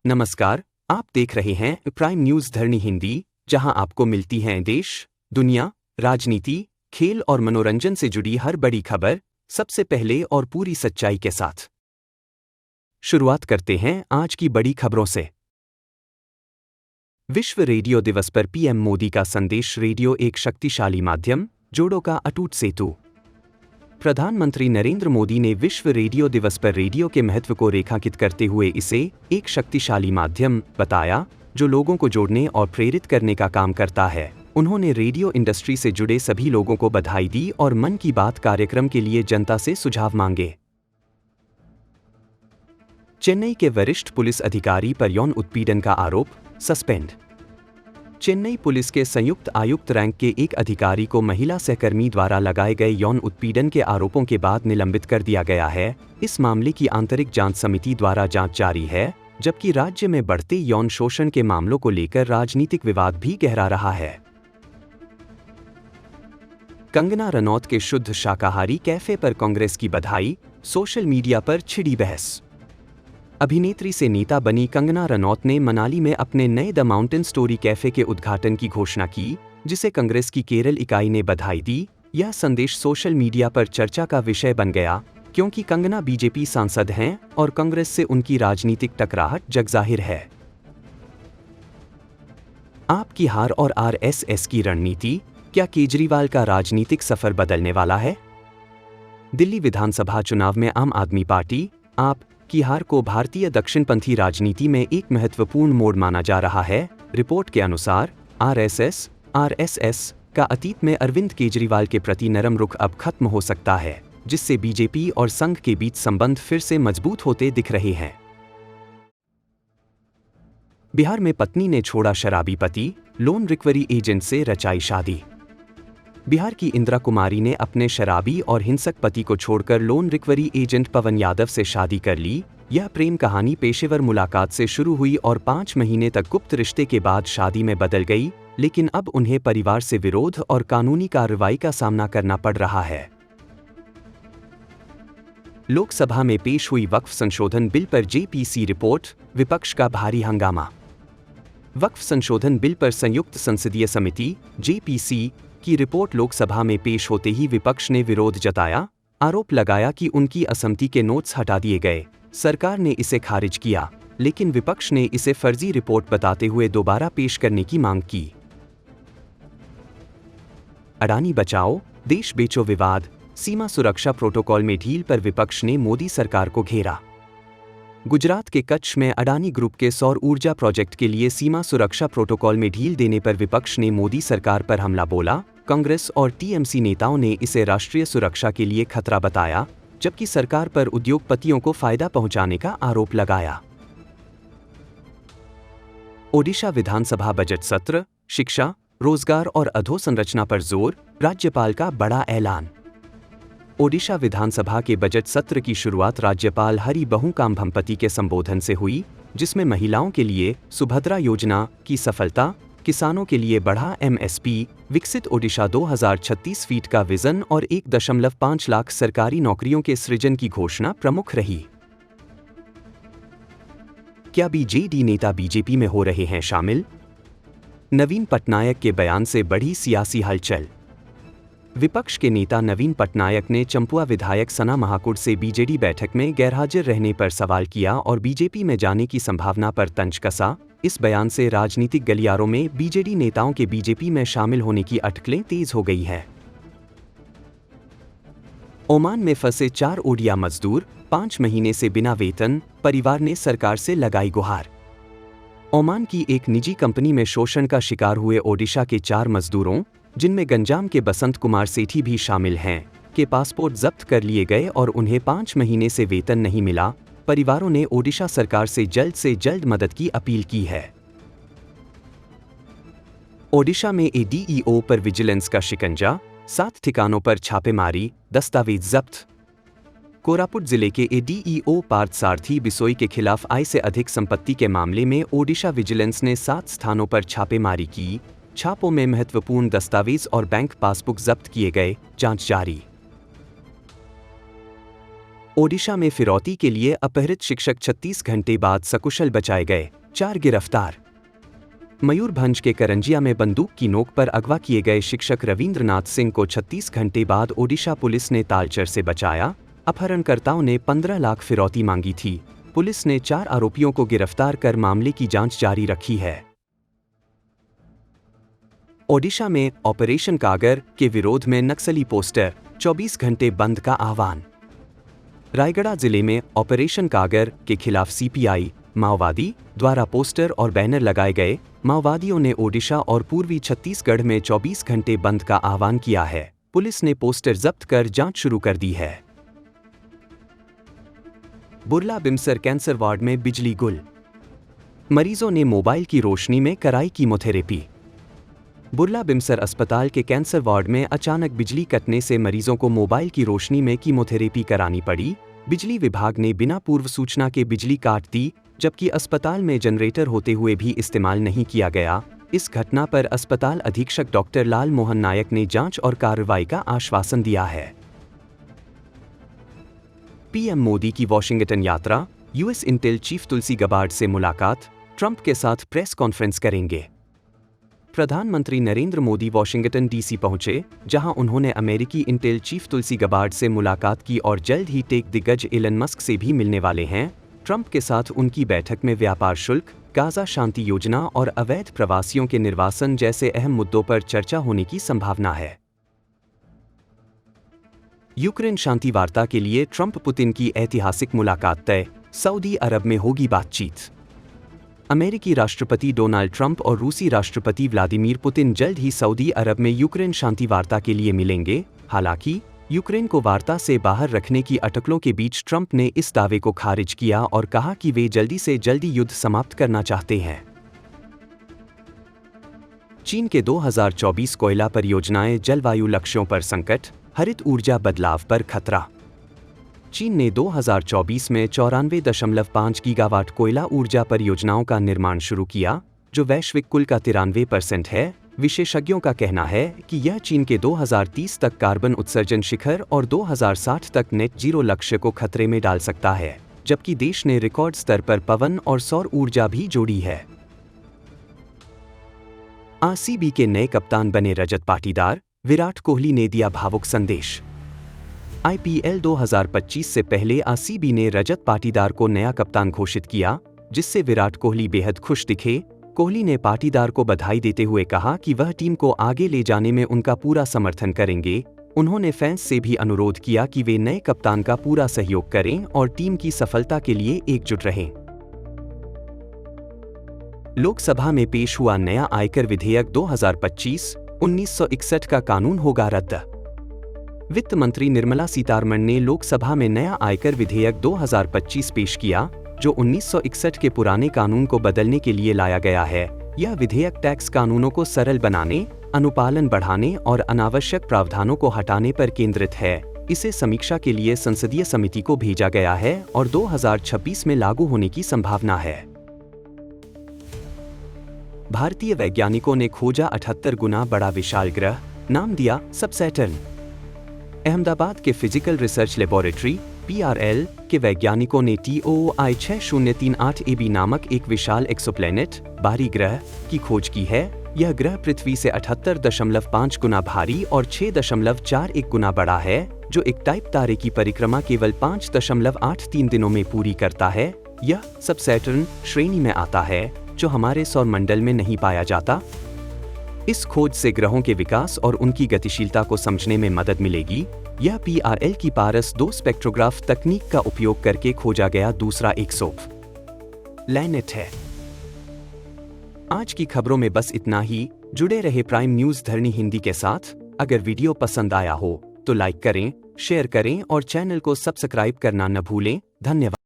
नमस्कार, आप देख रहे हैं प्राइम न्यूज धरनी हिंदी, जहां आपको मिलती हैं देश, दुनिया, राजनीति, खेल और मनोरंजन से जुड़ी हर बड़ी खबर सबसे पहले और पूरी सच्चाई के साथ। शुरुआत करते हैं आज की बड़ी खबरों से। विश्व रेडियो दिवस पर पीएम मोदी का संदेश। रेडियो एक शक्तिशाली माध्यम, जोड़ों का अटूट सेतु। प्रधानमंत्री नरेंद्र मोदी ने विश्व रेडियो दिवस पर रेडियो के महत्व को रेखांकित करते हुए इसे एक शक्तिशाली माध्यम बताया, जो लोगों को जोड़ने और प्रेरित करने का काम करता है। उन्होंने रेडियो इंडस्ट्री से जुड़े सभी लोगों को बधाई दी और मन की बात कार्यक्रम के लिए जनता से सुझाव मांगे। चेन्नई के वरिष्ठ पुलिस अधिकारी पर यौन उत्पीड़न का आरोप, सस्पेंड। चेन्नई पुलिस के संयुक्त आयुक्त रैंक के एक अधिकारी को महिला सहकर्मी द्वारा लगाए गए यौन उत्पीड़न के आरोपों के बाद निलंबित कर दिया गया है। इस मामले की आंतरिक जांच समिति द्वारा जांच जारी है, जबकि राज्य में बढ़ते यौन शोषण के मामलों को लेकर राजनीतिक विवाद भी गहरा रहा है। कंगना रनौत के शुद्ध शाकाहारी कैफे पर कांग्रेस की बधाई, सोशल मीडिया पर छिड़ी बहस। अभिनेत्री से नेता बनी कंगना रनौत ने मनाली में अपने नए द माउंटेन स्टोरी कैफे के उद्घाटन की घोषणा की, जिसे कांग्रेस की केरल इकाई ने बधाई दी। यह संदेश सोशल मीडिया पर चर्चा का विषय बन गया, क्योंकि कंगना बीजेपी सांसद हैं और कांग्रेस से उनकी राजनीतिक टकराहट जगजाहिर है। आपकी हार और आरएसएस की रणनीति, क्या केजरीवाल का राजनीतिक सफर बदलने वाला है? दिल्ली विधानसभा चुनाव में आम आदमी पार्टी आप की हार को भारतीय दक्षिणपंथी राजनीति में एक महत्वपूर्ण मोड़ माना जा रहा है। रिपोर्ट के अनुसार आरएसएस का अतीत में अरविंद केजरीवाल के प्रति नरम रुख अब खत्म हो सकता है, जिससे बीजेपी और संघ के बीच संबंध फिर से मजबूत होते दिख रहे हैं। बिहार में पत्नी ने छोड़ा शराबी पति, लोन रिकवरी एजेंट से रचाई शादी। बिहार की इंदिरा कुमारी ने अपने शराबी और हिंसक पति को छोड़कर लोन रिकवरी एजेंट पवन यादव से शादी कर ली। यह प्रेम कहानी पेशेवर मुलाकात से शुरू हुई और 5 महीने तक गुप्त रिश्ते के बाद शादी में बदल गई, लेकिन अब उन्हें परिवार से विरोध और कानूनी कार्रवाई का सामना करना पड़ रहा है। लोकसभा में पेश हुई वक्फ संशोधन बिल पर जेपीसी रिपोर्ट, विपक्ष का भारी हंगामा। वक्फ संशोधन बिल पर संयुक्त संसदीय समिति जेपीसी की रिपोर्ट लोकसभा में पेश होते ही विपक्ष ने विरोध जताया, आरोप लगाया कि उनकी असहमति के नोट्स हटा दिए गए। सरकार ने इसे खारिज किया, लेकिन विपक्ष ने इसे फर्जी रिपोर्ट बताते हुए दोबारा पेश करने की मांग की। अडानी बचाओ, देश बेचो विवाद, सीमा सुरक्षा प्रोटोकॉल में ढील पर विपक्ष ने मोदी सरकार को घेरा। गुजरात के कच्छ में अडानी ग्रुप के सौर ऊर्जा प्रोजेक्ट के लिए सीमा सुरक्षा प्रोटोकॉल में ढील देने पर विपक्ष ने मोदी सरकार पर हमला बोला। कांग्रेस और टीएमसी नेताओं ने इसे राष्ट्रीय सुरक्षा के लिए खतरा बताया, जबकि सरकार पर उद्योगपतियों को फायदा पहुंचाने का आरोप लगाया। ओडिशा विधानसभा बजट सत्र, शिक्षा, रोजगार और अधोसंरचना पर जोर, राज्यपाल का बड़ा ऐलान। ओडिशा विधानसभा के बजट सत्र की शुरुआत राज्यपाल हरिबहू काम्भमपति के संबोधन से हुई, जिसमें महिलाओं के लिए सुभद्रा योजना की सफलता, किसानों के लिए बढ़ा एमएसपी, विकसित ओडिशा 2036 फीट का विजन और 1.5 लाख सरकारी नौकरियों के सृजन की घोषणा प्रमुख रही। क्या बीजेडी नेता बीजेपी में हो रहे हैं शामिल? नवीन पटनायक के बयान से बढ़ी सियासी हलचल। विपक्ष के नेता नवीन पटनायक ने चंपुआ विधायक सना महाकुड से बीजेडी बैठक में गैरहाजिर रहने पर सवाल किया और बीजेपी में जाने की संभावना पर तंज कसा। इस बयान से राजनीतिक गलियारों में बीजेडी नेताओं के बीजेपी में शामिल होने की अटकलें तेज हो गई है। ओमान में फंसे 4 ओडिया मजदूर, 5 महीने से बिना वेतन, परिवार ने सरकार से लगाई गुहार। ओमान की एक निजी कंपनी में शोषण का शिकार हुए ओडिशा के 4 मजदूरों, जिनमें गंजाम के बसंत कुमार सेठी भी शामिल हैं, के पासपोर्ट जब्त कर लिए गए और उन्हें 5 महीने से वेतन नहीं मिला। परिवारों ने ओडिशा सरकार से जल्द मदद की अपील की है। ओडिशा में एडीईओ पर विजिलेंस का शिकंजा, 7 ठिकानों पर छापेमारी, दस्तावेज जब्त। कोरापुट जिले के एडीईओ पार्थ सारथी बिसोई के खिलाफ आय से अधिक संपत्ति के मामले में ओडिशा विजिलेंस ने 7 स्थानों पर छापेमारी की। छापों में महत्वपूर्ण दस्तावेज और बैंक पासबुक जब्त किए गए, जांच जारी। ओडिशा में फिरौती के लिए अपहृत शिक्षक 36 घंटे बाद सकुशल बचाए गए, 4 गिरफ्तार। मयूरभंज के करंजिया में बंदूक की नोक पर अगवा किए गए शिक्षक रविंद्रनाथ सिंह को 36 घंटे बाद ओडिशा पुलिस ने तालचर से बचाया। अपहरणकर्ताओं ने 15 लाख फिरौती मांगी थी। पुलिस ने 4 आरोपियों को गिरफ्तार कर मामले की जांच जारी रखी है। ओडिशा में ऑपरेशन कागर के विरोध में नक्सली पोस्टर, 24 घंटे बंद का आह्वान। रायगढ़ जिले में ऑपरेशन कागर के खिलाफ सीपीआई माओवादी द्वारा पोस्टर और बैनर लगाए गए। माओवादियों ने ओडिशा और पूर्वी छत्तीसगढ़ में 24 घंटे बंद का आह्वान किया है। पुलिस ने पोस्टर जब्त कर जांच शुरू कर दी है। बुर्ला बिम्सर कैंसर वार्ड में बिजली गुल, मरीजों ने मोबाइल की रोशनी में कराई कीमोथेरेपी। बुर्ला बिम्सर अस्पताल के कैंसर वार्ड में अचानक बिजली कटने से मरीजों को मोबाइल की रोशनी में कीमोथेरेपी करानी पड़ी। बिजली विभाग ने बिना पूर्व सूचना के बिजली काट दी, जबकि अस्पताल में जनरेटर होते हुए भी इस्तेमाल नहीं किया गया। इस घटना पर अस्पताल अधीक्षक डॉक्टर लाल मोहन नायक ने जांच और कार्रवाई का आश्वासन दिया है। पीएम मोदी की वॉशिंगटन यात्रा, यूएस इंटेल चीफ तुलसी गबार्ड से मुलाकात, ट्रंप के साथ प्रेस कॉन्फ्रेंस करेंगे। प्रधानमंत्री नरेंद्र मोदी वॉशिंगटन डीसी पहुंचे, जहां उन्होंने अमेरिकी इंटेल चीफ तुलसी गबार्ड से मुलाकात की और जल्द ही टेक दिग्गज एलन मस्क से भी मिलने वाले हैं। ट्रंप के साथ उनकी बैठक में व्यापार शुल्क, गाजा शांति योजना और अवैध प्रवासियों के निर्वासन जैसे अहम मुद्दों पर चर्चा होने की संभावना है। यूक्रेन शांति वार्ता के लिए ट्रंप पुतिन की ऐतिहासिक मुलाकात तय, सऊदी अरब में होगी बातचीत। अमेरिकी राष्ट्रपति डोनाल्ड ट्रंप और रूसी राष्ट्रपति व्लादिमीर पुतिन जल्द ही सऊदी अरब में यूक्रेन शांति वार्ता के लिए मिलेंगे। हालांकि यूक्रेन को वार्ता से बाहर रखने की अटकलों के बीच ट्रंप ने इस दावे को खारिज किया और कहा कि वे जल्दी से जल्दी युद्ध समाप्त करना चाहते हैं। चीन के 2024 कोयला परियोजनाएं जलवायु लक्ष्यों पर संकट, हरित ऊर्जा बदलाव पर खतरा। चीन ने 2024 में 94.5 गीगावाट कोयला ऊर्जा परियोजनाओं का निर्माण शुरू किया, जो वैश्विक कुल का 93% है। विशेषज्ञों का कहना है कि यह चीन के 2030 तक कार्बन उत्सर्जन शिखर और 2060 तक नेट जीरो लक्ष्य को खतरे में डाल सकता है, जबकि देश ने रिकॉर्ड स्तर पर पवन और सौर ऊर्जा भी जोड़ी है। आरसीबी के नए कप्तान बने रजत पाटीदार, विराट कोहली ने दिया भावुक संदेश। आईपीएल 2025 से पहले आरसीबी ने रजत पाटीदार को नया कप्तान घोषित किया, जिससे विराट कोहली बेहद खुश दिखे। कोहली ने पाटीदार को बधाई देते हुए कहा कि वह टीम को आगे ले जाने में उनका पूरा समर्थन करेंगे। उन्होंने फैंस से भी अनुरोध किया कि वे नए कप्तान का पूरा सहयोग करें और टीम की सफलता के लिए एकजुट रहें। लोकसभा में पेश हुआ नया आयकर विधेयक 2025, 1961 का कानून होगा रद्द। वित्त मंत्री निर्मला सीतारमण ने लोकसभा में नया आयकर विधेयक 2025 पेश किया, जो 1961 के पुराने कानून को बदलने के लिए लाया गया है। यह विधेयक टैक्स कानूनों को सरल बनाने, अनुपालन बढ़ाने और अनावश्यक प्रावधानों को हटाने पर केंद्रित है। इसे समीक्षा के लिए संसदीय समिति को भेजा गया है और 2026 में लागू होने की संभावना है। भारतीय वैज्ञानिकों ने खोजा 78 गुना बड़ा विशाल ग्रह, नाम दिया सबसैटर्न। अहमदाबाद के फिजिकल रिसर्च लेबोरेटरी (PRL) के वैज्ञानिकों ने TOI 6038AB नामक एक विशाल एक्सोप्लैनेट बाहरी ग्रह की खोज की है। यह ग्रह पृथ्वी से 78.5 गुना भारी और 6.41 गुना बड़ा है, जो एक टाइप तारे की परिक्रमा केवल 5.83 दिनों में पूरी करता है। यह सबसैटर्न श्रेणी में आता है, जो हमारे सौर मंडल में नहीं पाया जाता। इस खोज से ग्रहों के विकास और उनकी गतिशीलता को समझने में मदद मिलेगी। यह PRL की पारस 2 स्पेक्ट्रोग्राफ तकनीक का उपयोग करके खोजा गया दूसरा एक्सोप्लैनेट है। आज की खबरों में बस इतना ही। जुड़े रहे प्राइम न्यूज धरनी हिंदी के साथ। अगर वीडियो पसंद आया हो तो लाइक करें, शेयर करें और चैनल को सब्सक्राइब करना न भूलें। धन्यवाद।